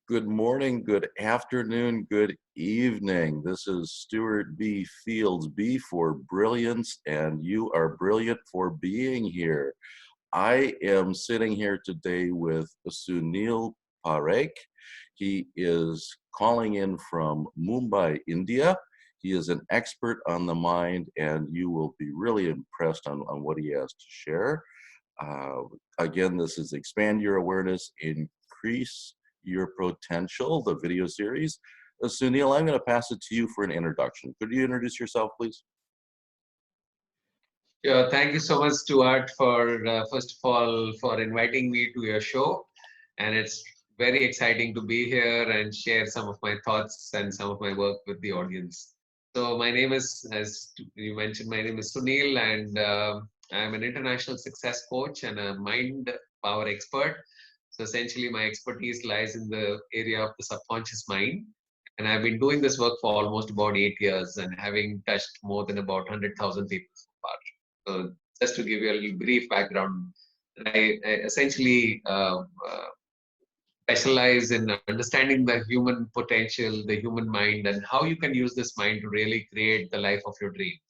Good morning, good afternoon, good evening. This is Stuart B. Fields, B for brilliance, and you are brilliant for being here. I am sitting here today with Sunil Parekh. He is calling in from Mumbai, India. He is an expert on the mind, and you will be really impressed on what he has to share. Uh, Again, this is Expand Your Awareness, Increase Your Potential, the video series. Sunil, I'm going to pass it to you for an introduction. Could you introduce yourself, please? Yeah, thank you so much, Stuart, for first of all for inviting me to your show, and it's very exciting to be here and share some of my thoughts and some of my work with the audience. So my name is, as you mentioned, my name is Sunil, and I'm an international success coach and a mind power expert. So essentially, my expertise lies in the area of the subconscious mind, and I've been doing this work for almost about 8 years, and having touched more than about 100,000 people so far. So just to give you a little brief background, I essentially specialize in understanding the human potential, the human mind, and how you can use this mind to really create the life of your dreams.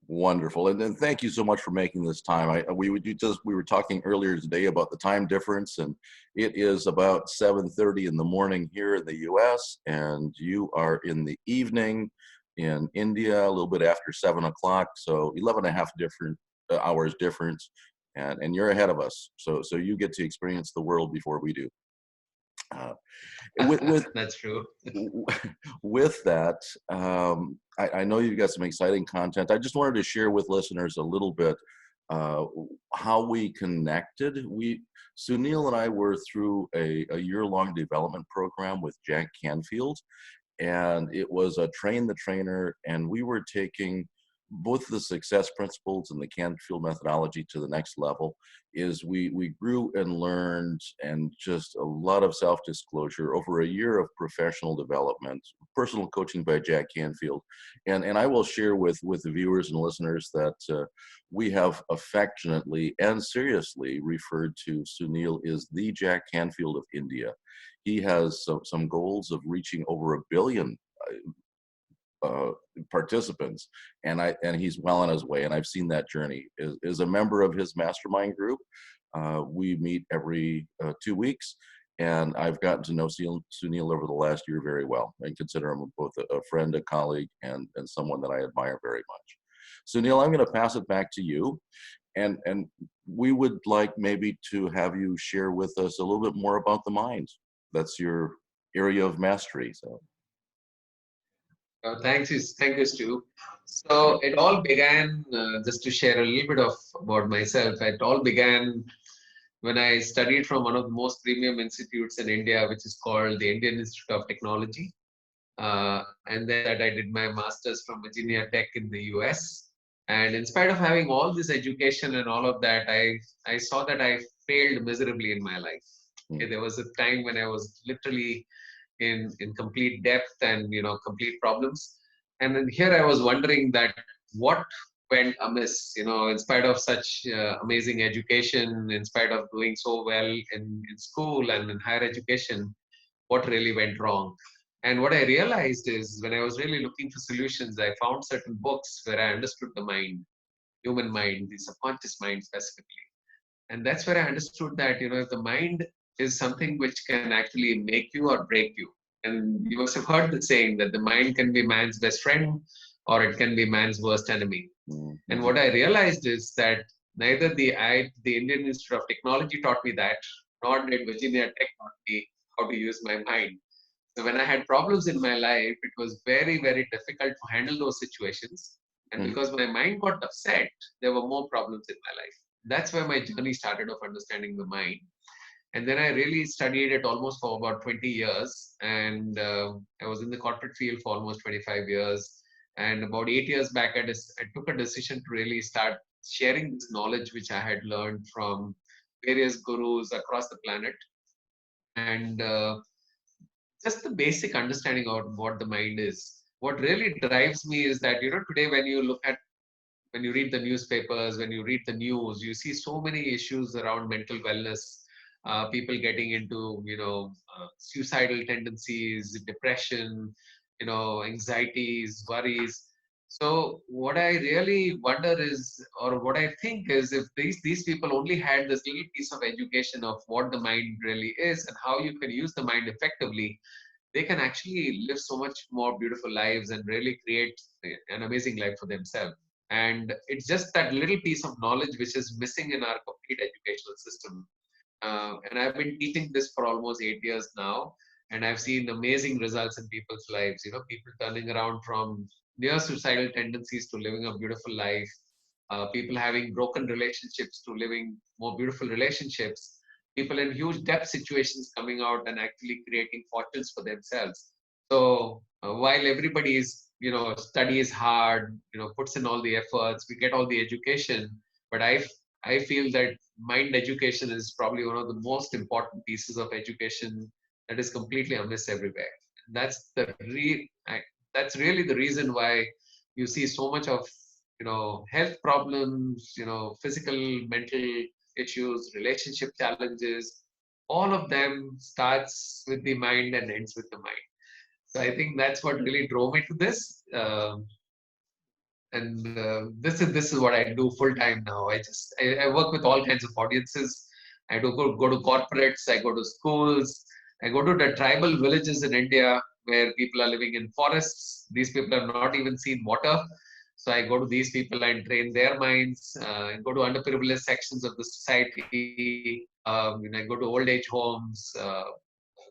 Wonderful, and then thank you so much for making this time. We were talking earlier today about the time difference, and it is about 7:30 in the morning here in the U.S., and you are in the evening in India, a little bit after 7 o'clock, so 11 and a half different hours difference, and you're ahead of us. So you get to experience the world before we do. Uh, with That's true. with that, I know you've got some exciting content. I just wanted to share with listeners a little bit uh, how we connected. Sunil and I were through a year-long development program with Jack Canfield, and it was a train the trainer, and we were taking both the success principles and the Canfield methodology to the next level. Is we grew and learned, and just a lot of self-disclosure over a year of professional development, personal coaching by Jack Canfield. And I will share with the viewers and listeners that we have affectionately and seriously referred to Sunil as the Jack Canfield of India. He has some goals of reaching over 1 billion uh, participants, and he's well on his way. And I've seen that journey. Is a member of his mastermind group. We meet every 2 weeks, and I've gotten to know Sunil over the last year very well. I consider him both a friend, a colleague, and someone that I admire very much. Sunil, I'm going to pass it back to you, and we would like maybe to have you share with us a little bit more about the mind. That's your area of mastery. So. Thank you, Stu. So it all began, just to share a little bit of about myself. It all began when I studied from one of the most premium institutes in India, which is called the Indian Institute of Technology. And then that I did my master's from Virginia Tech in the US. And in spite of having all this education and all of that, I saw that I failed miserably in my life. Okay, there was a time when I was literally in complete depth and complete problems. And then here I was wondering that what went amiss, in spite of such amazing education, in spite of doing so well in school and in higher education, what really went wrong. And what I realized is when I was really looking for solutions, I found certain books where I understood the mind, human mind, the subconscious mind specifically. And that's where I understood that, if the mind is something which can actually make you or break you. And you must have heard the saying that the mind can be man's best friend or it can be man's worst enemy. Mm-hmm. And what I realized is that neither the Indian Institute of Technology taught me that, nor did Virginia Tech taught me how to use my mind. So when I had problems in my life, it was very, very difficult to handle those situations. And because my mind got upset, there were more problems in my life. That's where my journey started of understanding the mind. And then I really studied it almost for about 20 years. And I was in the corporate field for almost 25 years. And about 8 years back, I took a decision to really start sharing this knowledge which I had learned from various gurus across the planet. And just the basic understanding of what the mind is. What really drives me is that, today when you read the newspapers, when you read the news, you see so many issues around mental wellness, people getting into, suicidal tendencies, depression, anxieties, worries. So what I really wonder is, or what I think is, if these people only had this little piece of education of what the mind really is and how you can use the mind effectively, they can actually live so much more beautiful lives and really create an amazing life for themselves. And it's just that little piece of knowledge which is missing in our complete educational system. And I've been teaching this for almost 8 years now, and I've seen amazing results in people's lives. People turning around from near suicidal tendencies to living a beautiful life, people having broken relationships to living more beautiful relationships, people in huge debt situations coming out and actually creating fortunes for themselves. So while everybody is, studies hard, puts in all the efforts, we get all the education, but I feel that mind education is probably one of the most important pieces of education that is completely amiss everywhere. That's that's really the reason why you see so much of, health problems, physical, mental issues, relationship challenges. All of them starts with the mind and ends with the mind. So I think that's what really drove me to this. And this is what I do full time now. I work with all kinds of audiences. I do go to corporates. I go to schools. I go to the tribal villages in India where people are living in forests. These people have not even seen water. So I go to these people and train their minds. I go to underprivileged sections of the society. I go to old age homes,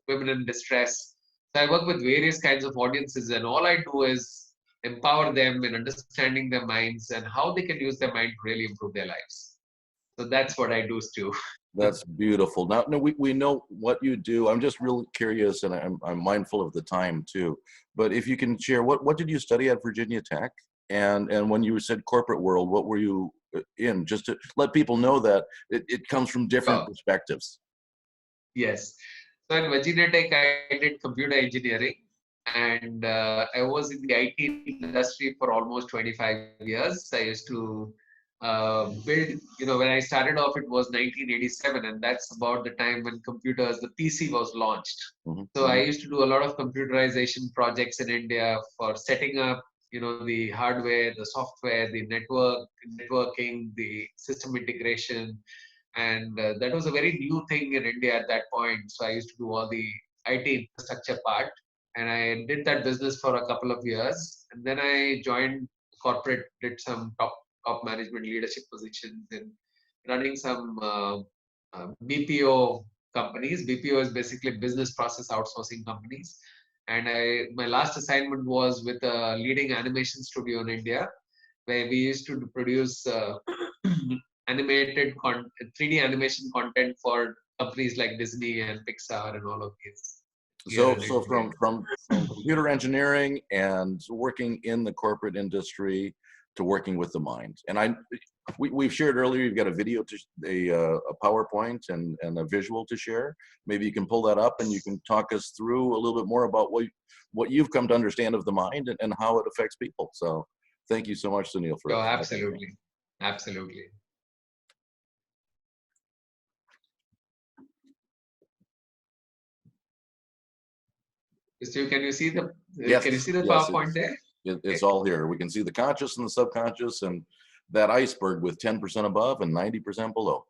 women in distress. So I work with various kinds of audiences, and all I do is empower them in understanding their minds and how they can use their mind to really improve their lives. So that's what I do, Stu. That's beautiful. Now, no, we know what you do. I'm just real curious, and I'm mindful of the time too. But if you can share, what did you study at Virginia Tech? And when you said corporate world, what were you in? Just to let people know that it comes from different Sure. perspectives. Yes. So in Virginia Tech, I did computer engineering, and I was in the IT industry for almost 25 years. I used to build, when I started off, it was 1987, and that's about the time when the PC was launched. Hmm. So I used to do a lot of computerization projects in India for setting up, the hardware, the software, the networking, the system integration, and that was a very new thing in India at that point. So I used to do all the IT infrastructure part, and I did that business for a couple of years, and then I joined corporate, did some top management leadership positions in running some BPO companies. BPO is basically business process outsourcing companies. And my last assignment was with a leading animation studio in India, where we used to produce 3D animation content for companies like Disney and Pixar and all of these here So in so India. from computer engineering and working in the corporate industry to working with the mind. And we've shared earlier, you've got a video a PowerPoint and a visual to share. Maybe you can pull that up and you can talk us through a little bit more about what you've come to understand of the mind and how it affects people. So thank you so much, Sunil, Oh, for that. absolutely. Absolutely. So Yes, can you see the yes, PowerPoint there? Okay. it's all here. We can see the conscious and the subconscious and that iceberg with 10% above and 90% below.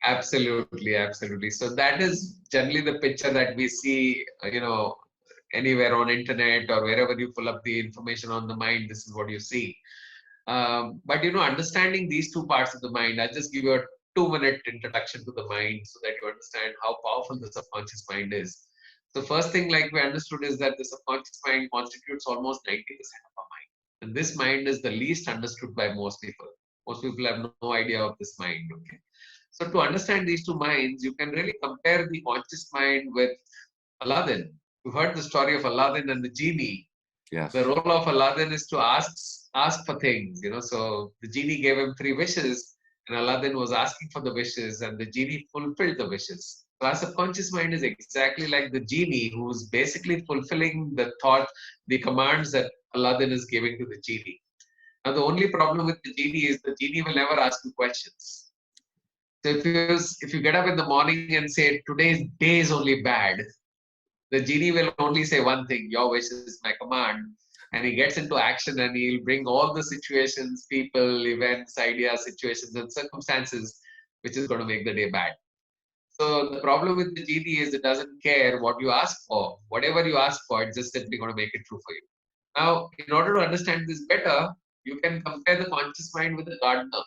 Absolutely, absolutely. So that is generally the picture that we see, anywhere on internet or wherever you pull up the information on the mind. This is what you see. But understanding these two parts of the mind, I'll just give you a 2-minute introduction to the mind so that you understand how powerful the subconscious mind is. So first thing, like we understood, is that the subconscious mind constitutes almost 90% of our mind. And this mind is the least understood by most people. Most people have no idea of this mind. Okay. So to understand these two minds, you can really compare the conscious mind with Aladdin. You heard the story of Aladdin and the genie. The Yes. role of Aladdin is to ask for things, So the genie gave him 3 wishes, and Aladdin was asking for the wishes, and the genie fulfilled the wishes. So our subconscious mind is exactly like the genie, who's basically fulfilling the commands that Aladdin is giving to the genie. Now the only problem with the genie is the genie will never ask you questions. So if you get up in the morning and say today's day is only bad, the genie will only say one thing: your wish is my command. And he gets into action and he'll bring all the situations, people, events, ideas, situations, and circumstances which is going to make the day bad. So the problem with the genie is it doesn't care what you ask for. Whatever you ask for, it's just simply going to make it true for you. Now, in order to understand this better, you can compare the conscious mind with the gardener.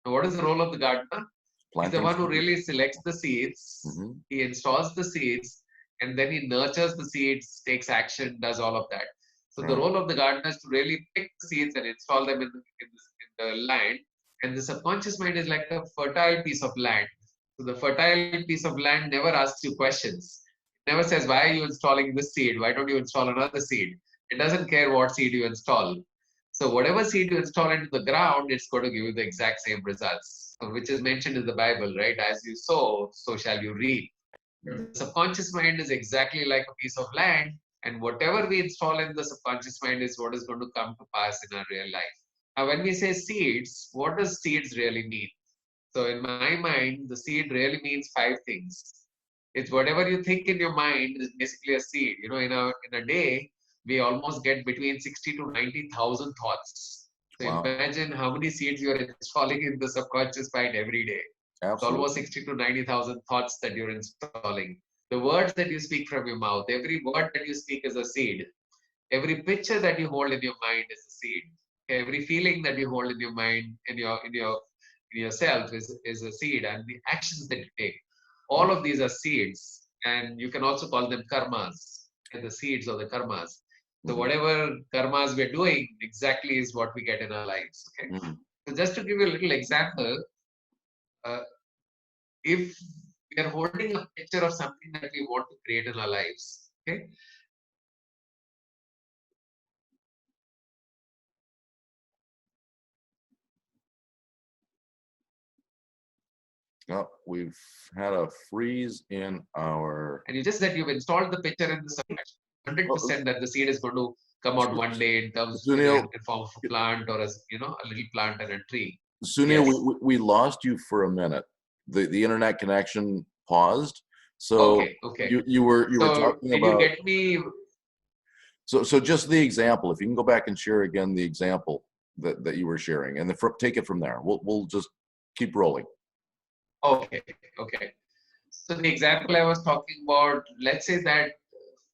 Now, what is the role of the gardener? He's the Planting one who seeds. really selects the seeds, he installs the seeds, and then he nurtures the seeds, takes action, does all of that. So the Right. role of the gardener is to really pick the seeds and install them in the land. And the subconscious mind is like a fertile piece of land. So the fertile piece of land never asks you questions. It never says, why are you installing this seed? Why don't you install another seed? It doesn't care what seed you install. So whatever seed you install into the ground, it's going to give you the exact same results, which is mentioned in the Bible, right? As you sow, so shall you reap. The subconscious mind is exactly like a piece of land, and whatever we install in the subconscious mind is what is going to come to pass in our real life. Now, when we say seeds, what does seeds really mean? So, in my mind, the seed really means five things. It's whatever you think in your mind is basically a seed. You know, in a day, we almost get between 60 to 90,000 thoughts. So Wow. imagine how many seeds you're installing in the subconscious mind every day. It's almost Absolutely. 60 to 90,000 thoughts that you're installing. The words that you speak from your mouth, every word that you speak is a seed. Every picture that you hold in your mind is a seed. Every feeling that you hold in your mind, in yourself is a seed, and the actions that you take. All Wow. of these are seeds, and you can also call them karmas, the seeds or the karmas. So Hmm. whatever karmas we're doing exactly is what we get in our lives. Okay. Hmm. So just to give you a little example, uh, if we are holding a picture of something that we want to create in our lives, okay, Oh, we've had a freeze in our. and you just that you've installed the picture in the subject, Oh, 100% that the seed is going to come out one day in terms, Sunil, in form of a plant or a little plant and a tree. Sunil, Yes. we lost you for a minute. The internet connection paused. So Okay. Okay. you were So talking did you about. get me? So just the example. If you can go back and share again the example that you were sharing, and take it from there. We'll just keep rolling. Okay. Okay. So the example I was talking about, let's say that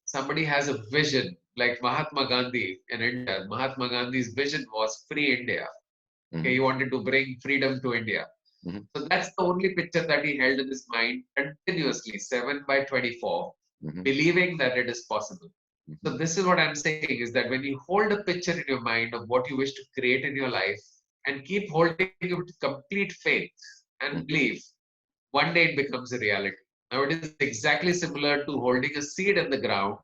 somebody has a vision like Mahatma Gandhi in India. Mahatma Gandhi's vision was free India. Okay, Hmm. he wanted to bring freedom to India. Hmm. So that's the only picture that he held in his mind continuously, 7 by 24, Hmm. believing that it is possible. Hmm. So this is what I'm saying is that when you hold a picture in your mind of what you wish to create in your life and keep holding it with complete faith and Hmm. belief, one day it becomes a reality. Now it is exactly similar to holding a seed in the ground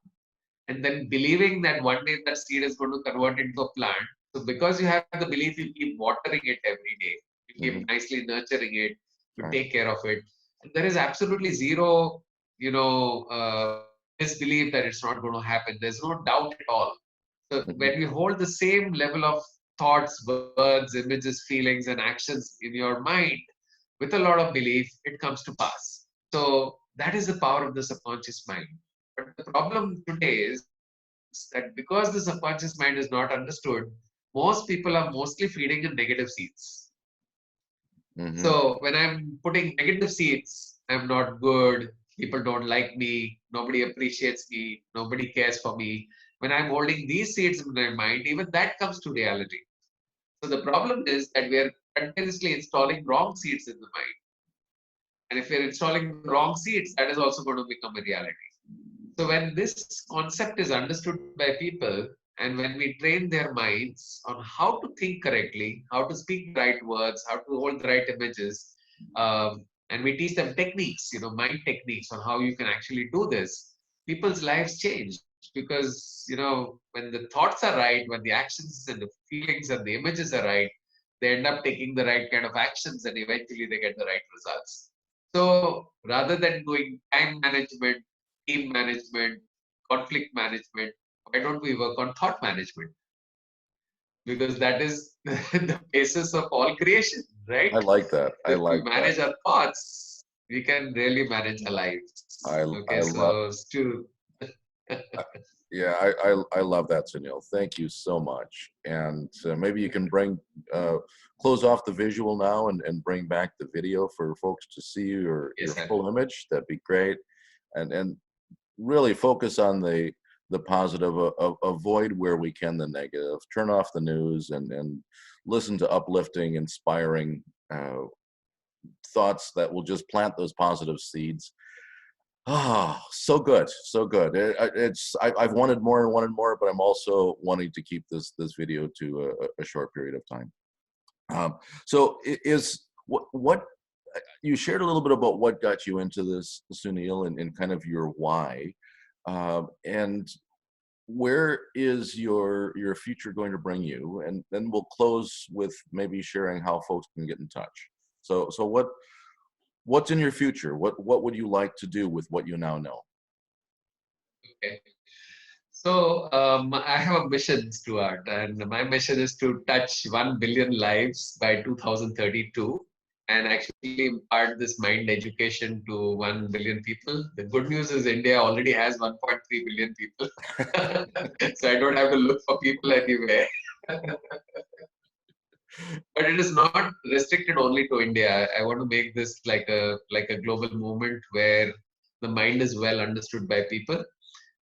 and then believing that one day that seed is going to convert into a plant. So because you have the belief, you keep watering it every day. You Hmm. keep nicely nurturing it. You Right. take care of it. And there is absolutely zero, disbelief that it's not going to happen. There's no doubt at all. So Hmm. when we hold the same level of thoughts, words, images, feelings, and actions in your mind with a lot of belief, it comes to pass. So that is the power of the subconscious mind. But the problem today is that because the subconscious mind is not understood, most people are mostly feeding in negative seeds. Hmm. So when I'm putting negative seeds, I'm not good, people don't like me, nobody appreciates me, nobody cares for me. When I'm holding these seeds in my mind, even that comes to reality. So the problem is that we are continuously installing wrong seeds in the mind. And if we're installing the wrong seeds, that is also going to become a reality. So when this concept is understood by people, and when we train their minds on how to think correctly, how to speak the right words, how to hold the right images, and we teach them techniques, mind techniques on how you can actually do this, people's lives change because, when the thoughts are right, when the actions and the feelings and the images are right, they end up taking the right kind of actions and eventually they get the right results. So rather than doing time management, team management, conflict management, why don't we work on thought management? because that is the basis of all creation, right? I like that. I If we like that. manage our thoughts, we can really manage our lives. Okay, I love. so Stu, Yeah, I love that, Sunil. Thank you so much. And maybe you can bring close off the visual now and bring back the video for folks to see your yes, I will. full image. That'd be great. And really focus on the positive. Avoid where we can the negative. Turn off the news and listen to uplifting, inspiring thoughts that will just plant those positive seeds. Ah, so good, so good. I've wanted more and wanted more, but I'm also wanting to keep this video to a short period of time. So is what you shared a little bit about what got you into this, Sunil, and kind of your why, and where is your future going to bring you? And then we'll close with maybe sharing how folks can get in touch. So what's in your future? What would you like to do with what you now know? Okay. So I have a mission, Stuart, and my mission is to touch 1 billion lives by 2032 and actually impart this mind education to 1 billion people. The good news is India already has 1.3 billion people. So I don't have to look for people anywhere. But it is not restricted only to India. I want to make this like a global movement where the mind is well understood by people.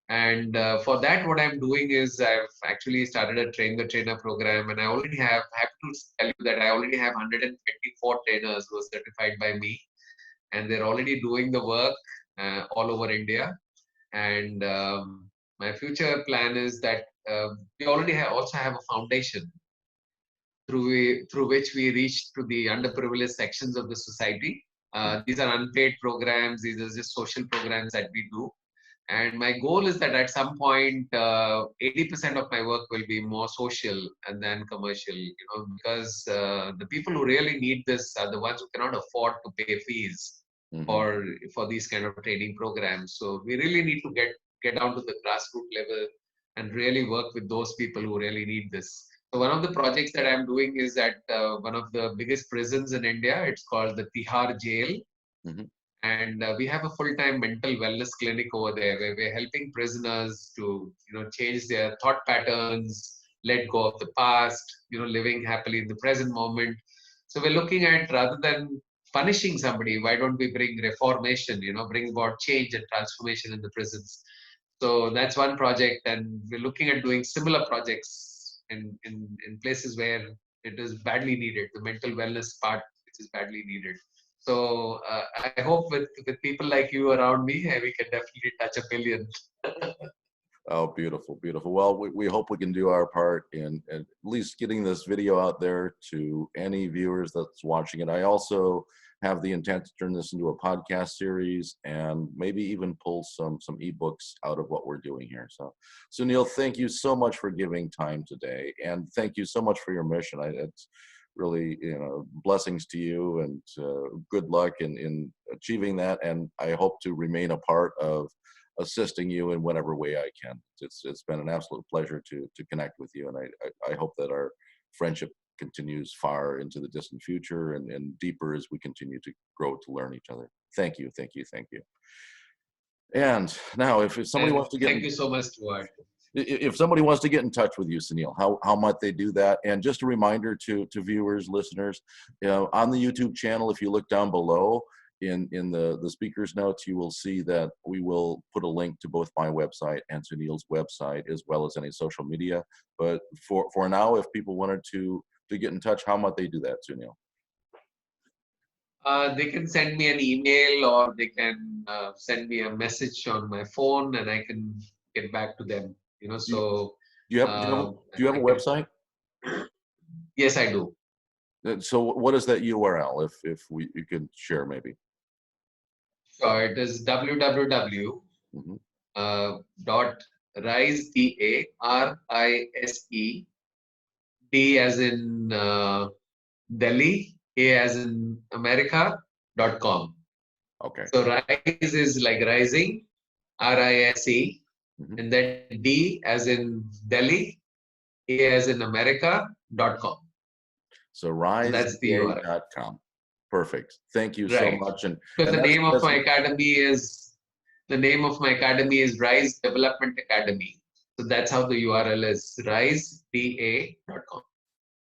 And for that, what I'm doing is I've actually started a train the trainer program, and I already have to tell you that I already have 124 trainers who are certified by me, and they're already doing the work all over India. And my future plan is that we already also have a foundation through which we reach to the underprivileged sections of the society. These are unpaid programs. These are just social programs that we do. And my goal is that at some point, 80% of my work will be more social and then commercial, because the people who really need this are the ones who cannot afford to pay fees Hmm. for these kind of training programs. So we really need to get down to the grassroots level and really work with those people who really need this. So one of the projects that I'm doing is at one of the biggest prisons in India. It's called the Tihar Jail, Hmm. and we have a full-time mental wellness clinic over there where we're helping prisoners to change their thought patterns, let go of the past, living happily in the present moment. So we're looking at, rather than punishing somebody, why don't we bring reformation, bring about change and transformation in the prisons. So that's one project, and we're looking at doing similar projects in places where it is badly needed, the mental wellness part which is badly needed. So I hope with people like you around me, we can definitely touch a billion. Oh, beautiful, beautiful. Well, we hope we can do our part in at least getting this video out there to any viewers that's watching it. I also have the intent to turn this into a podcast series and maybe even pull some ebooks out of what we're doing here. So, Sunil, thank you so much for giving time today, and thank you so much for your mission. It's really, blessings to you, and good luck in achieving that. And I hope to remain a part of assisting you in whatever way I can. It's been an absolute pleasure to connect with you, and I hope that our friendship continues far into the distant future and deeper as we continue to grow to learn each other. Thank you, thank you, thank you. And now, if somebody And wants to get thank you so much, Stuart. if somebody wants to get in touch with you, Sunil, how might they do that? And just a reminder to viewers, listeners, on the YouTube channel, if you look down below in the speaker's notes, you will see that we will put a link to both my website and Sunil's website, as well as any social media. But for now, if people wanted to get in touch, how might they do that, Sunil? They can send me an email, or they can send me a message on my phone, and I can get back to them. Do you, So do you have I a can. website? Yes, I do. So what is that URL? If you could share maybe. So it is www. Hmm. Dot rise, DARISE, D as in Delhi, A as in America.com. Okay. So rise is like rising, RISE, Hmm. and then D as in Delhi, as in America.com. So That's the URL. riseda.com. Perfect. Thank you so Right. much. Because And the that's, name of that's my academy is Rise Development Academy. So that's how the URL is riseda.com.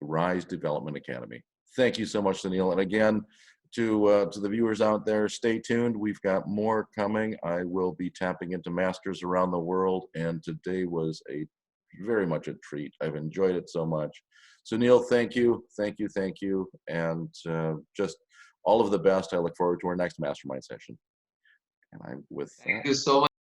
Rise Development Academy. Thank you so much, Sunil. And again, to the viewers out there, stay tuned. We've got more coming. I will be tapping into masters around the world, and today was a very much a treat. I've enjoyed it so much. Sunil, thank you, thank you, and just all of the best. I look forward to our next mastermind session. And I with Thank that. you so much.